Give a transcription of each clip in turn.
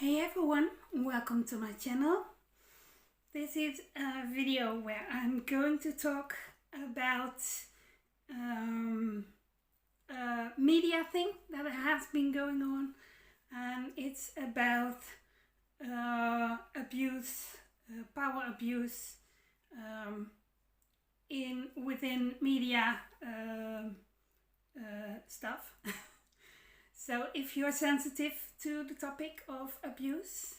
Hey everyone, welcome to my channel. This is a video where I'm going to talk about a media thing that has been going on, and it's about abuse, power abuse within media stuff. So if you're sensitive to the topic of abuse,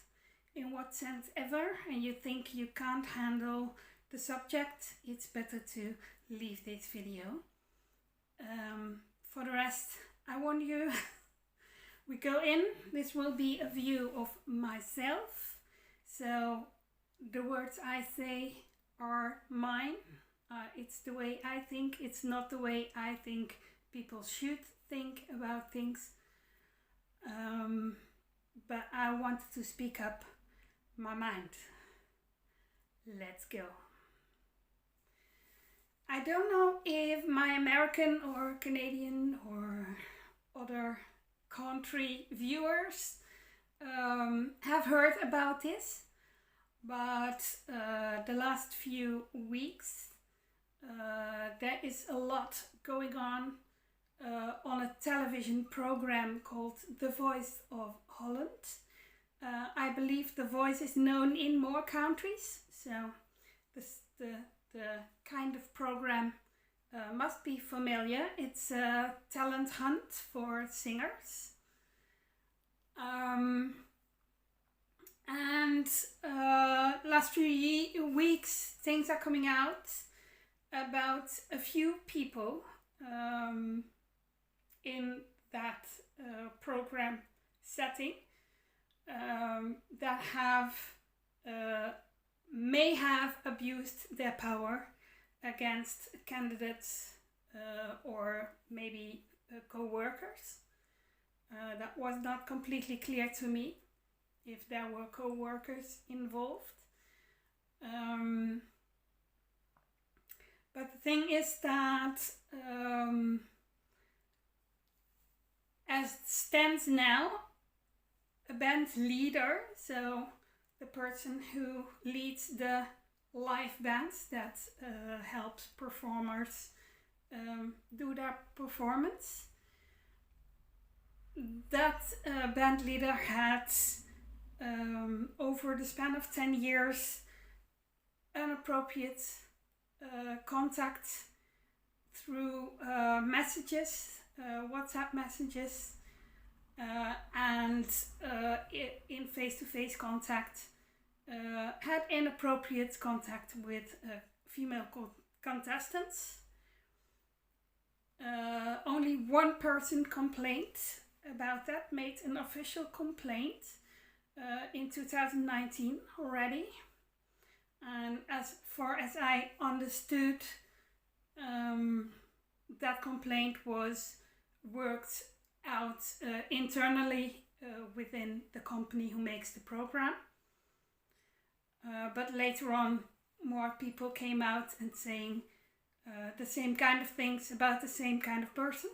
in what sense ever, and you think you can't handle the subject, it's better to leave this video. For the rest, I warn you, we go in. This will be a view of myself. So the words I say are mine. It's the way I think. It's not the way I think people should think about things. But I wanted to speak up my mind. Let's go. I don't know if my American or Canadian or other country viewers have heard about this, but the last few weeks there is a lot going on a television program called The Voice of Holland. I believe The Voice is known in more countries, so the kind of program must be familiar. It's a talent hunt for singers. And last few weeks things are coming out about a few people in that program setting that may have abused their power against candidates or maybe co-workers. That was not completely clear to me if there were co-workers involved. But the thing is that as it stands now, a band leader, so the person who leads the live bands that helps performers do their performance, that band leader had over the span of 10 years inappropriate contact through messages, WhatsApp messages, and in face-to-face contact, had inappropriate contact with female contestants. Only one person complained about that, made an official complaint in 2019 already. And as far as I understood, that complaint was worked out internally within the company who makes the program. But later on, more people came out and saying the same kind of things about the same kind of person.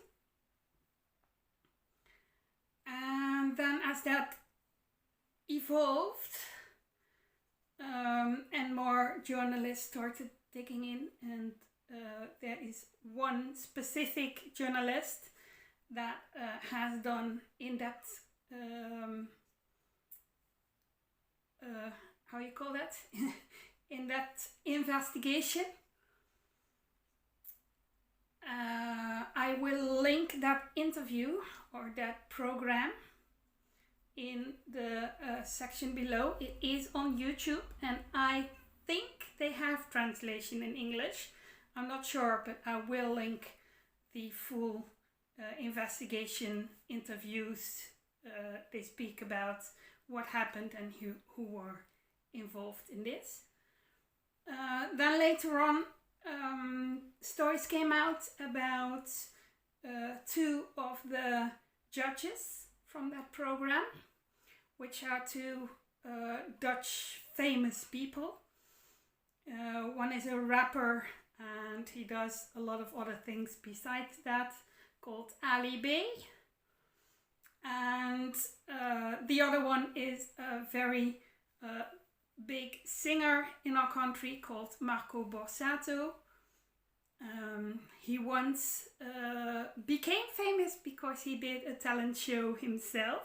And then as that evolved, and more journalists started digging in, and there is one specific journalist that has done in-depth, how you call that? In-depth investigation. I will link that interview or that program in the section below. It is on YouTube, and I think they have translation in English. I'm not sure, but I will link the full investigation interviews. They speak about what happened and who were involved in this. Then later on, stories came out about two of the judges from that program, which are two Dutch famous people. One is a rapper, and he does a lot of other things besides that, called Ali B. And the other one is a very big singer in our country called Marco Borsato. He once became famous because he did a talent show himself.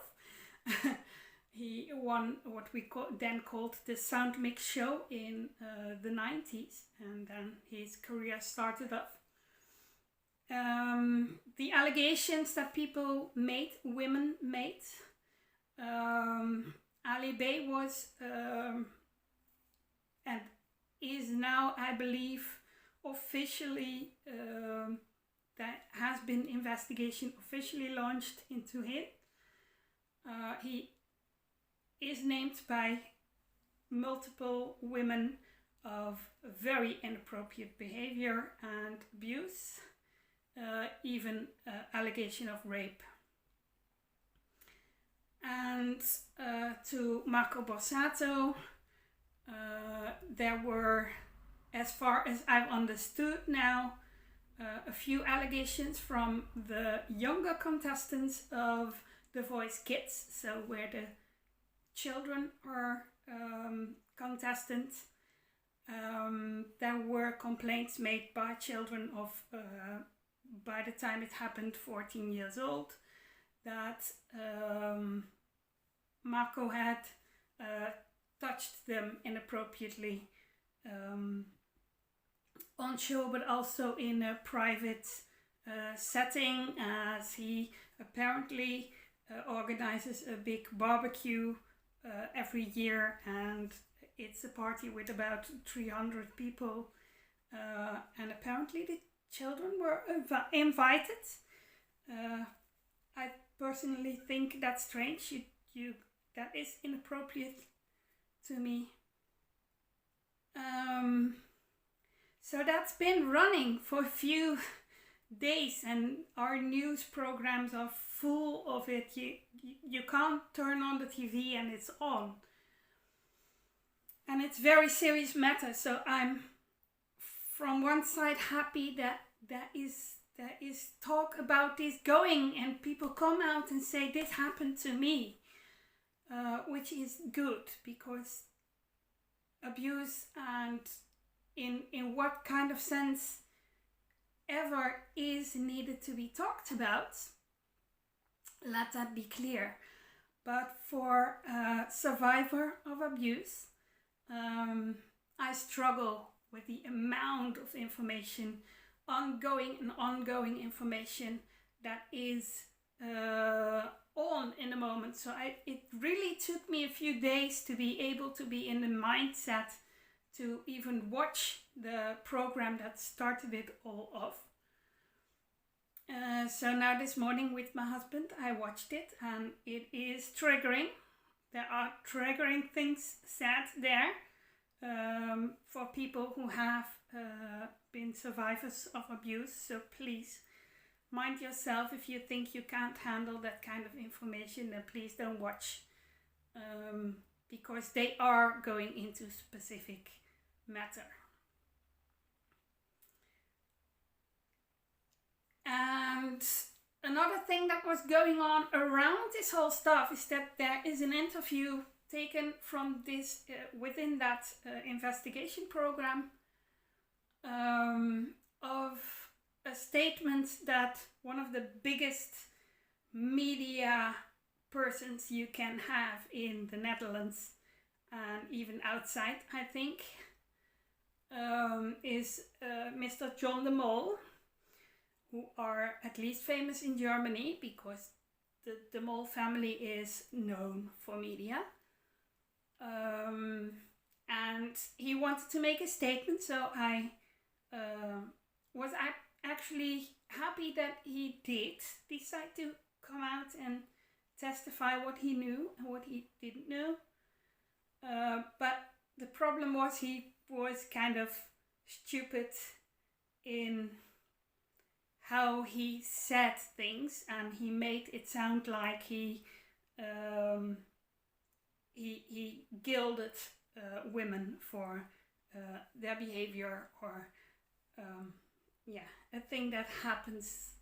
He won what we then called the Sound Mix show in the 90s, and then his career started up. The allegations that women made, Ali Bey was and is now, I believe, officially, that has been investigation officially launched into him. He is named by multiple women of very inappropriate behavior and abuse, even allegation of rape. And to Marco Borsato, there were, as far as I've understood now, a few allegations from the younger contestants of The Voice Kids, so where the children are contestants. There were complaints made by children of, by the time it happened, 14 years old, that Marco had touched them inappropriately on show, but also in a private setting, as he apparently organizes a big barbecue every year, and it's a party with about 300 people, and apparently the children were invited. I personally think that's strange. That is inappropriate to me. So that's been running for a few days, and our news programs are full of it. You can't turn on the TV and it's on. And it's very serious matter. So I'm from one side happy that there is talk about this going, and people come out and say this happened to me, which is good, because abuse, and in what kind of sense ever, is needed to be talked about. Let that be clear. But for a survivor of abuse, I struggle with the amount of information, ongoing information that is on in the moment. So it really took me a few days to be able to be in the mindset to even watch the program that started it all off. So now this morning with my husband, I watched it, and it is triggering. There are triggering things said there for people who have been survivors of abuse. So please mind yourself. If you think you can't handle that kind of information, then please don't watch, because they are going into specific matter. And another thing that was going on around this whole stuff is that there is an interview taken from this within that investigation program of a statement that one of the biggest media persons you can have in the Netherlands and even outside, I think, is Mr. John de Mol, who are at least famous in Germany because the de Mol family is known for media. And he wanted to make a statement, so I was actually happy that he did decide to come out and testify what he knew and what he didn't know. But the problem was he was kind of stupid in how he said things, and he made it sound like he gilded women for their behavior, or a thing that happens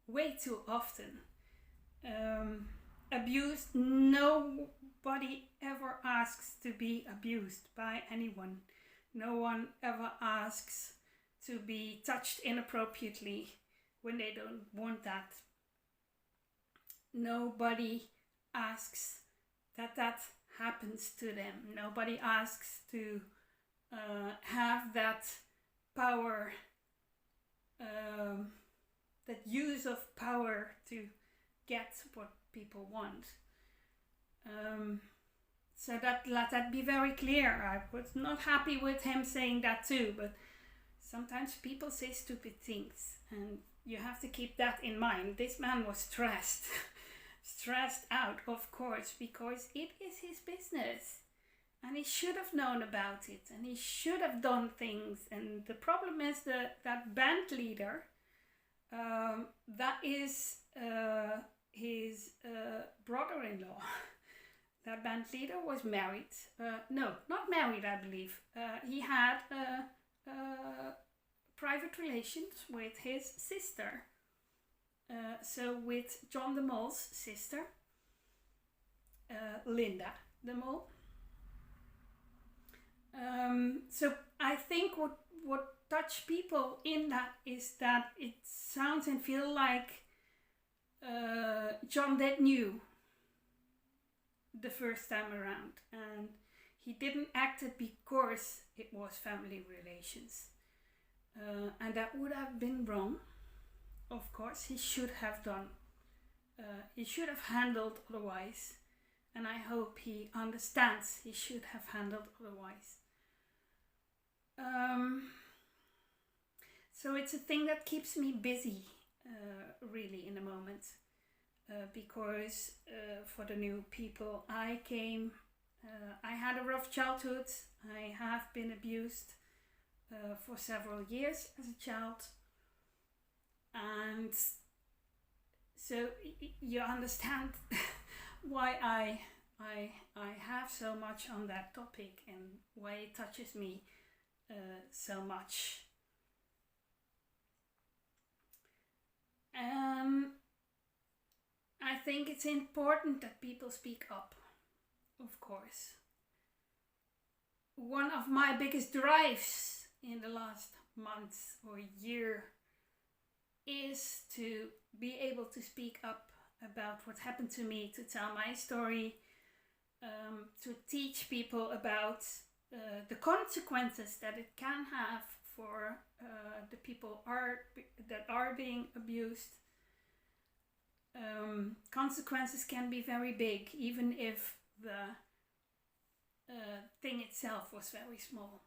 way too often. abused. Nobody ever asks to be abused by anyone. No one ever asks to be touched inappropriately when they don't want that. Nobody asks that happens to them. Nobody asks to have that power, that use of power to get what people want. So let that be very clear. I was not happy with him saying that too, but sometimes people say stupid things and you have to keep that in mind. This man was stressed, stressed out, of course, because it is his business and he should have known about it and he should have done things. And the problem is that band leader, that is his brother-in-law. That band leader was married. No, not married, I believe. He had private relations with his sister. So with John de Mol's sister, Linda de Mol. So I think what touched people in that is that it sounds and feels like John that knew the first time around, and he didn't act it because it was family relations, and that would have been wrong. Of course, he should have done. He should have handled otherwise, and I hope he understands he should have handled otherwise. So it's a thing that keeps me busy, really, in the moment. Because for the new people, I had a rough childhood. I have been abused for several years as a child. And so you understand why I have so much on that topic and why it touches me so much. I think it's important that people speak up, of course. One of my biggest drives in the last month or year is to be able to speak up about what happened to me, to tell my story, to teach people about the consequences that it can have for the people that are being abused. Consequences can be very big, even if the thing itself was very small.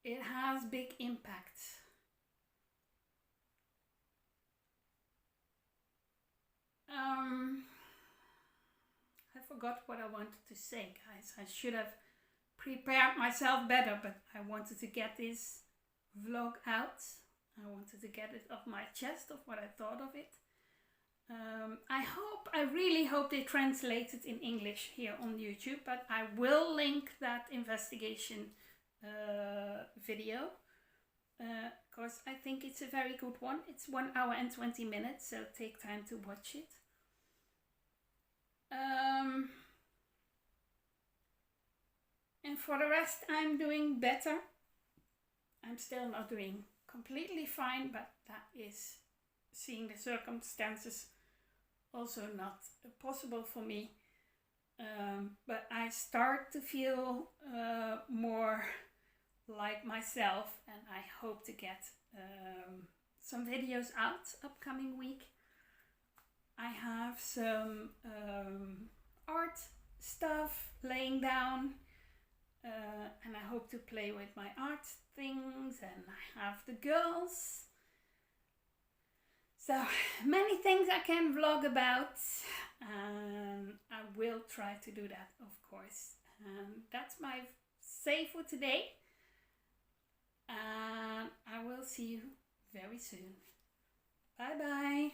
It has big impact. I forgot what I wanted to say, guys. I should have prepared myself better, but I wanted to get this vlog out. I wanted to get it off my chest of what I thought of it. I really hope they translate it in English here on YouTube, but I will link that investigation video because I think it's a very good one. It's 1 hour and 20 minutes, so take time to watch it. And for the rest, I'm doing better. I'm still not doing completely fine, but that is, seeing the circumstances, also not possible for me. But I start to feel more like myself, and I hope to get some videos out upcoming week. I have some art stuff laying down, and I hope to play with my art things, and I have the girls. So many things I can vlog about, and I will try to do that, of course. And that's my say for today, and I will see you very soon. Bye bye.